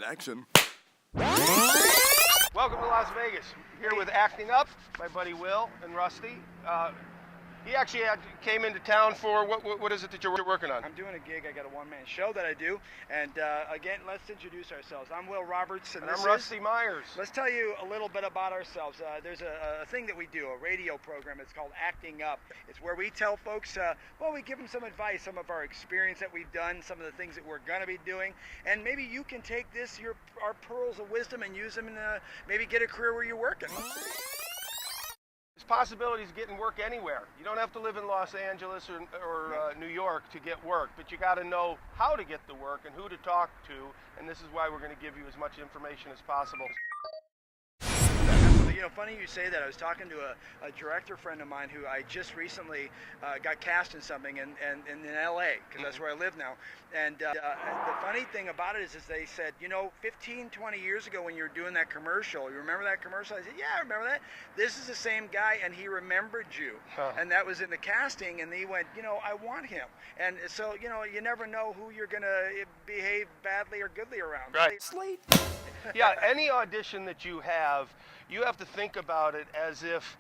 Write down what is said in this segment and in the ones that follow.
action. Welcome to Las Vegas. Here with Acting Up, my buddy Will and Rusty. He actually came into town for, what is it that you're working on? I'm doing a gig. I got a one-man show that I do. And again, let's introduce ourselves. I'm Will Roberts. And I'm Rusty Meyers. Let's tell you a little bit about ourselves. There's a thing that we do, a radio program. It's called Acting Up. It's where we tell folks, we give them some advice, some of our experience that we've done, some of the things that we're going to be doing. And maybe you can take this, our pearls of wisdom, and use them and maybe get a career where you're working. There's possibilities of getting work anywhere. You don't have to live in Los Angeles or New York to get work, but you got to know how to get the work and who to talk to, and this is why we're going to give you as much information as possible. You know, funny you say that. I was talking to a director friend of mine who I just recently got cast in something in LA, because that's where I live now. And the funny thing about it is they said, 15, 20 years ago when you were doing that commercial, you remember that commercial? I said, yeah, I remember that. This is the same guy, and he remembered you. Huh. And that was in the casting, and he went, I want him. And so, you never know who you're going to behave badly or goodly around. Right. Slate. Yeah, any audition that you have to think about it as if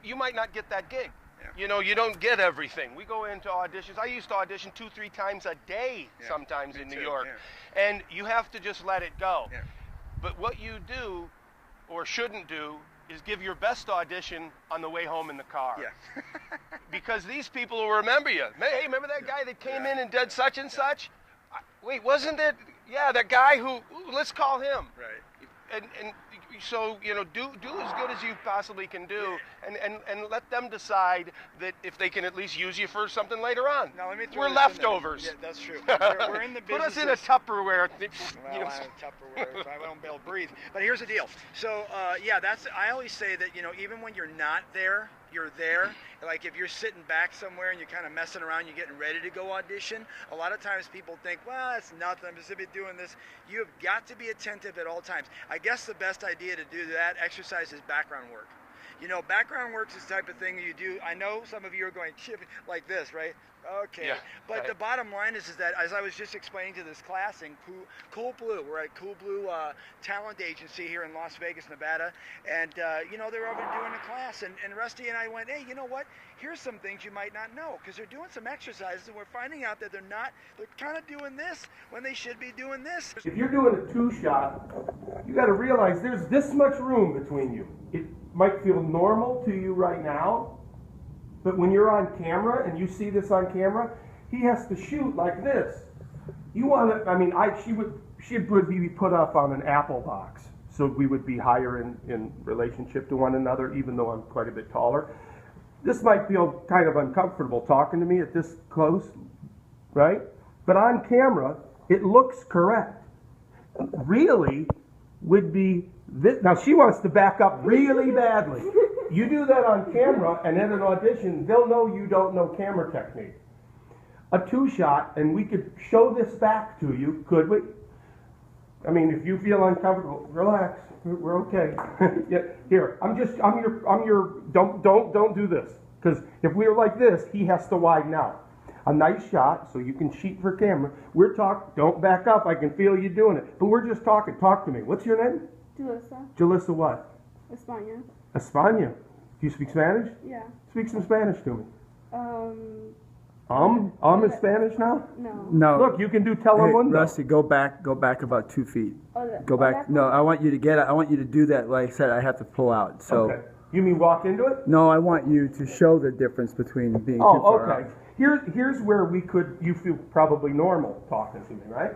you might not get that gig. Yeah. You don't get everything. We go into auditions. I used to audition 2-3 times a day sometimes in New York. Yeah. And you have to just let it go. Yeah. But what you do or shouldn't do is give your best audition on the way home in the car. Yeah. Because these people will remember you. Hey, remember that guy that came in and did such and such? Wait, wasn't it? Yeah, that guy who, let's call him. Right. And so, do as good as you possibly can do, and let them decide that if they can at least use you for something later on. Now, let me We're leftovers. Yeah, that's true. We're in the business. Put us in a Tupperware. Well, I'm in Tupperware, so I won't be able to breathe. But here's the deal. So, I always say that, even when you're not there, you're there. Like if you're sitting back somewhere and you're kind of messing around, you're getting ready to go audition, a lot of times people think, well, it's nothing, I'm just going to be doing this. You have got to be attentive at all times. I guess the best idea to do that exercise is background work. Background work is the type of thing you do. I know some of you are going like this, right? Okay. Yeah, but the bottom line is that, as I was just explaining to this class in Cool Blue, we're at Cool Blue Talent Agency here in Las Vegas, Nevada, and they're over doing a class, and Rusty and I went, hey, you know what? Here's some things you might not know, because they're doing some exercises, and we're finding out that they're kind of doing this when they should be doing this. If you're doing a 2-shot, you got to realize there's this much room between you. It might feel normal to you right now, but when you're on camera and you see this on camera, he has to shoot like this. You want to, she would be put up on an apple box, so we would be higher in relationship to one another, even though I'm quite a bit taller. This might feel kind of uncomfortable talking to me at this close, right? But on camera, it looks correct. Really would be this. Now she wants to back up really badly. You do that on camera, and at an audition, they'll know you don't know camera technique. A 2-shot, and we could show this back to you, could we? If you feel uncomfortable, relax. We're okay. Yeah, here, don't do this. Because if we were like this, he has to widen out. A nice shot, so you can cheat for camera. We're talking, don't back up, I can feel you doing it. But we're just talking, talk to me. What's your name? Julissa. Julissa what? España. España. Do you speak Spanish? Yeah. Speak some Spanish to me. In Spanish now? No. Look, you can do telemundo. Rusty, go back about 2 feet. Go back. No, I want you to get it. I want you to do that. Like I said, I have to pull out. So. Okay. You mean walk into it? No, I want you to show the difference between being too far out. Here's where you feel probably normal talking to me, right?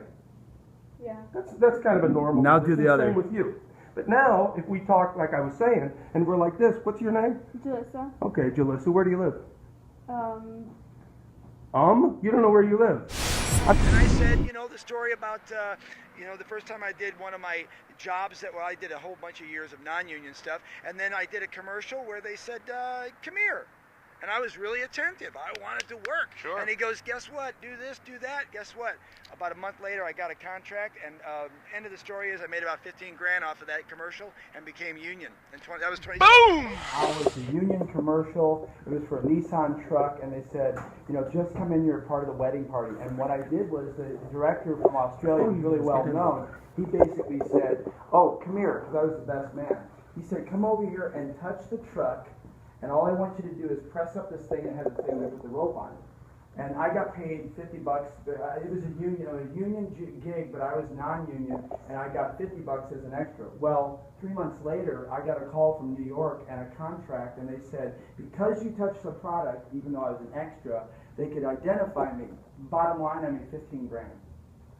Yeah. That's kind of a normal. Now do the other. Same with you. But now, if we talk like I was saying, and we're like this, what's your name? Julissa. Okay, Julissa, where do you live? You don't know where you live. And I said, the story about, the first time I did one of my jobs I did a whole bunch of years of non-union stuff, and then I did a commercial where they said, come here. And I was really attentive. I wanted to work. Sure. And he goes, guess what? Do this, do that. Guess what? About a month later, I got a contract. And end of the story is I made about 15 grand off of that commercial and became union. And that was 20. Boom! I was a union commercial. It was for a Nissan truck, and they said, you know, just come in. You're part of the wedding party. And what I did was the director from Australia, who's really well known, he basically said, oh, come here, because I was the best man. He said, come over here and touch the truck. And all I want you to do is press up this thing that has a thing with the rope on it. And I got paid $50. It was a union gig, but I was non-union, and I got $50 as an extra. Well, 3 months later, I got a call from New York and a contract, and they said, because you touched the product, even though I was an extra, they could identify me. Bottom line, I made 15 grand.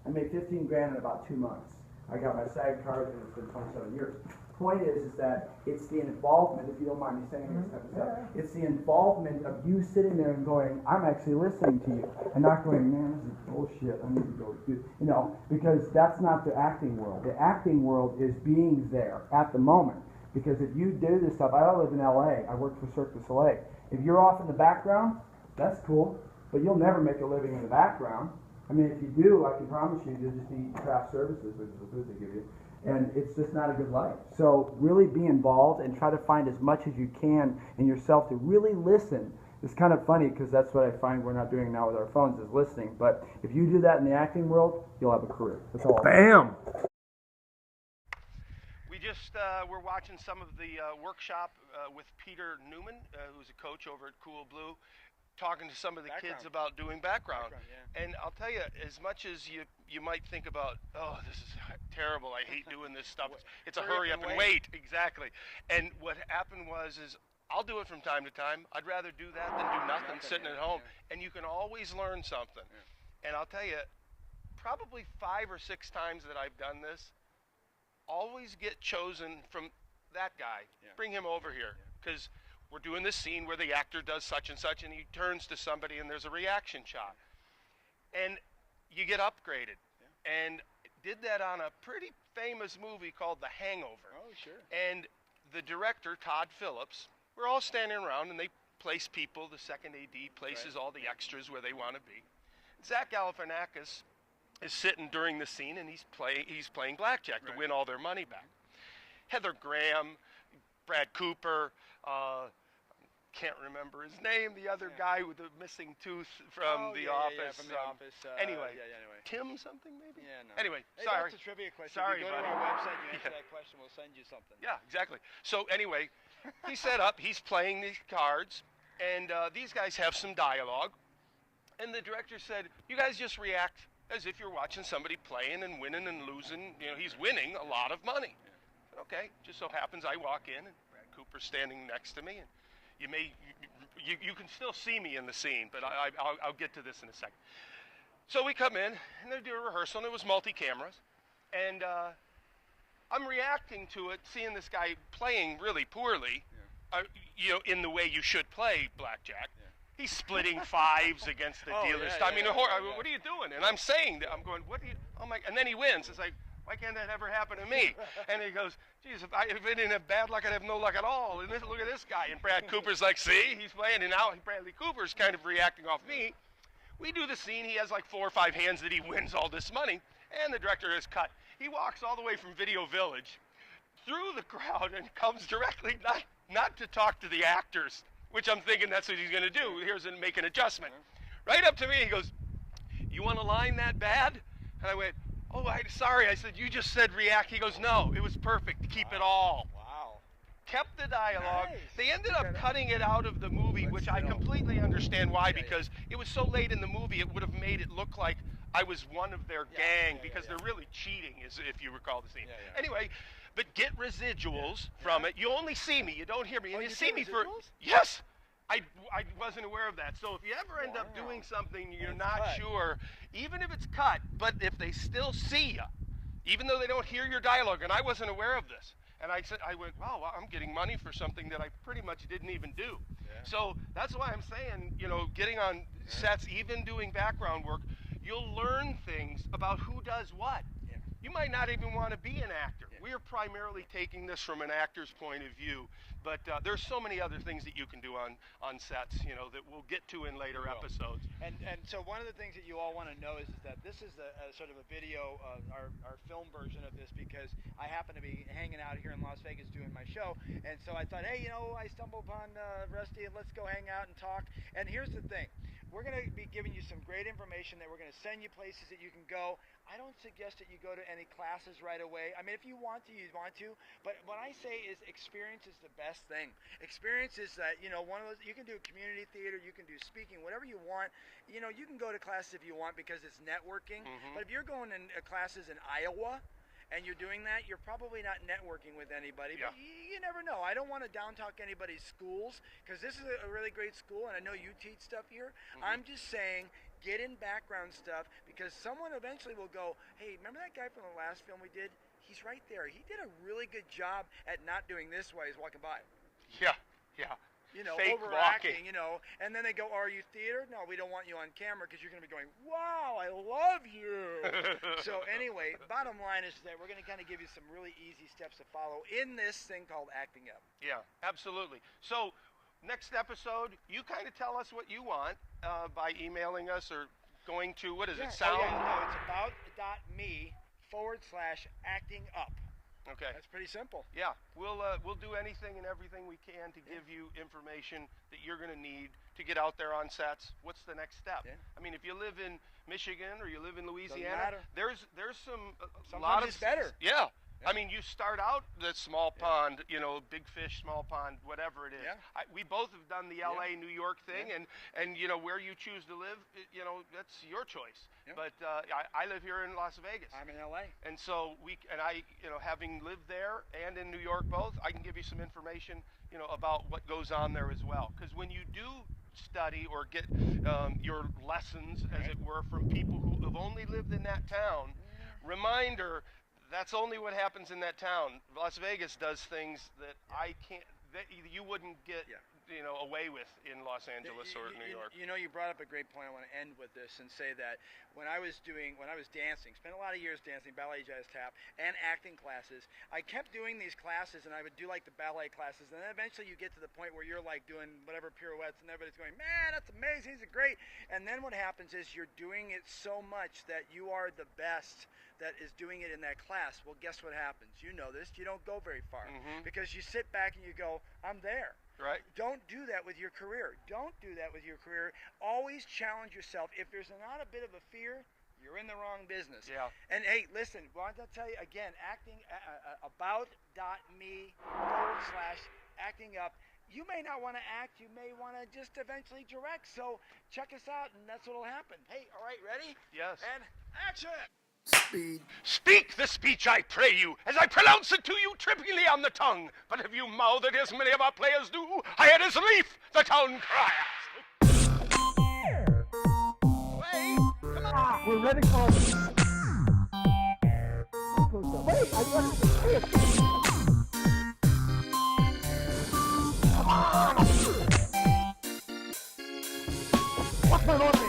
I made 15 grand in about 2 months. I got my SAG card, and it's been 27 years. Point is that it's the involvement, if you don't mind me saying this type of stuff, it's the involvement of you sitting there and going, I'm actually listening to you, and not going, man, this is bullshit, I need to go do, you know, because that's not the acting world. The acting world is being there at the moment, because if you do this stuff, I live in LA, I work for Cirque du Soleil. If you're off in the background, that's cool, but you'll never make a living in the background. I mean, if you do, I can promise you, you'll just eat craft services, which is the food they give you. And it's just not a good life. So really be involved and try to find as much as you can in yourself to really listen. It's kind of funny because that's what I find we're not doing now with our phones is listening. But if you do that in the acting world, you'll have a career. That's all. Bam! We just we're watching some of the workshop with Peter Newman, who's a coach over at Cool Blue, talking to some of the kids about doing background. Yeah. And I'll tell you, as much as you might think about, oh, this is terrible, I hate doing this stuff, it's a hurry up and wait. Exactly. And what happened is I'll do it from time to time. I'd rather do that than do nothing sitting at home. And you can always learn something. And I'll tell you, probably 5 or 6 times that I've done this, always get chosen from that guy. Bring him over here, because we're doing this scene where the actor does such and such, and he turns to somebody and there's a reaction shot. And you get upgraded. And did that on a pretty famous movie called The Hangover. Oh, sure. And the director, Todd Phillips, we're all standing around and they place people, the second AD places all the extras where they want to be. Zach Galifianakis is sitting during the scene and he's playing blackjack to win all their money back. Heather Graham, Brad Cooper, can't remember his name, the other guy with the missing tooth from The Office. From The Office. Anyway, Tim something maybe? Yeah, no. Anyway, hey, sorry. That's a trivia question. Sorry, if you go to our website, you answer that question, we'll send you something. Yeah, exactly. So anyway, he's set up, he's playing these cards, and these guys have some dialogue, and the director said, you guys just react as if you're watching somebody playing and winning and losing. You know, he's winning a lot of money. Okay, just so happens I walk in, and Brad Cooper's standing next to me, and you can still see me in the scene, but I'll get to this in a second. So we come in, and they do a rehearsal, and it was multi-cameras, and I'm reacting to it, seeing this guy playing really poorly, you know, in the way you should play blackjack. He's splitting fives against the dealer's. I mean, what are you doing? And I'm saying that, I'm going, what do you, oh my, and then he wins. It's like, why can't that ever happen to me? And he goes, geez, if I didn't have bad luck, I'd have no luck at all. And look at this guy. And Brad Cooper's like, see, he's playing. And now Bradley Cooper's kind of reacting off me. We do the scene. He has like 4 or 5 hands that he wins all this money. And the director is cut. He walks all the way from Video Village through the crowd and comes directly, not to talk to the actors, which I'm thinking that's what he's going to do. Here's and make an adjustment. Right up to me, he goes, you want a line that bad? And I went, oh, sorry. I said, you just said react. He goes, no, it was perfect. Keep it all. Wow. Kept the dialogue. Nice. They ended up cutting it out of the movie, which I completely understand why, because it was so late in the movie, it would have made it look like I was one of their gang, because they're really cheating, if you recall the scene. Anyway, but get residuals from it. You only see me. You don't hear me. And you see me for... Yes! I wasn't aware of that. So if you ever end up doing something you're not sure, even if it's cut, but if they still see you, even though they don't hear your dialogue, and I wasn't aware of this, and I went, wow, I'm getting money for something that I pretty much didn't even do. So that's why I'm saying, you know, getting on sets, even doing background work, you'll learn things about who does what. You might not even want to be an actor. We are primarily taking this from an actor's point of view, but there's so many other things that you can do on sets, you know, that we'll get to in later episodes. And so one of the things that you all want to know is that this is a sort of a video, our film version of this, because I happen to be hanging out here in Las Vegas doing my show, and so I thought, hey, you know, I stumbled upon Rusty, and let's go hang out and talk. And here's the thing. We're going to be giving you some great information that we're going to send you places that you can go. I don't suggest that you go to any classes right away. I mean, if you want to, you want to. But what I say is experience is the best thing. Experience is that, you know, one of those, you can do community theater, you can do speaking, whatever you want. You know, you can go to classes if you want because it's networking. But if you're going in classes in Iowa, and you're doing that, you're probably not networking with anybody. But you never know. I don't want to down-talk anybody's schools, because this is a really great school, and I know you teach stuff here. I'm just saying, get in background stuff, because someone eventually will go, hey, remember that guy from the last film we did? He's right there. He did a really good job at not doing this while he's walking by. Yeah. You know, Fake overacting, walking. you know, and then they go, are you theater? No, we don't want you on camera, because you're going to be going, wow, I love you. So anyway, bottom line is that we're going to kind of give you some really easy steps to follow in this thing called acting up. Yeah, absolutely. So next episode, you kind of tell us what you want by emailing us or going to, what is it, Sound? No, it's about.me/acting up. Okay. That's pretty simple. Yeah, we'll do anything and everything we can to give you information that you're going to need to get out there on sets. What's the next step? Yeah. I mean, if you live in Michigan or you live in Louisiana, matter. there's some Sometimes lot of it's better. Yeah. I mean, you start out the small pond, you know, big fish, small pond, whatever it is. Yeah. We both have done the LA, New York thing, and you know, where you choose to live, you know, that's your choice. Yeah. But I live here in Las Vegas. I'm in LA. And so I, you know, having lived there and in New York both, I can give you some information, you know, about what goes on there as well. Because when you do study or get your lessons, as it were, from people who have only lived in that town, reminder, that's only what happens in that town. Las Vegas does things that that you wouldn't get, you know, away with in Los Angeles or New York. You know, you brought up a great point. I want to end with this and say that when I was dancing, spent a lot of years dancing, ballet, jazz, tap, and acting classes, I kept doing these classes, and I would do like the ballet classes, and then eventually you get to the point where you're like doing whatever pirouettes, and everybody's going, man, that's amazing, he's great. And then what happens is you're doing it so much that you are the best that is doing it in that class. Well, guess what happens? You know this. You don't go very far because you sit back and you go, I'm there. Right. Don't do that with your career. Don't do that with your career. Always challenge yourself. If there's not a bit of a fear, you're in the wrong business. Yeah. And hey, listen, want to tell you again, acting about.me/acting up. You may not want to act. You may want to just eventually direct. So check us out, and that's what'll happen. Hey, all right, ready? Yes. And action. Speak the speech, I pray you, as I pronounce it to you trippingly on the tongue. But if you mouth it as many of our players do, I had as lief the town crier. Wait, come on. We're ready for it. Wait, I got it. What's going on here?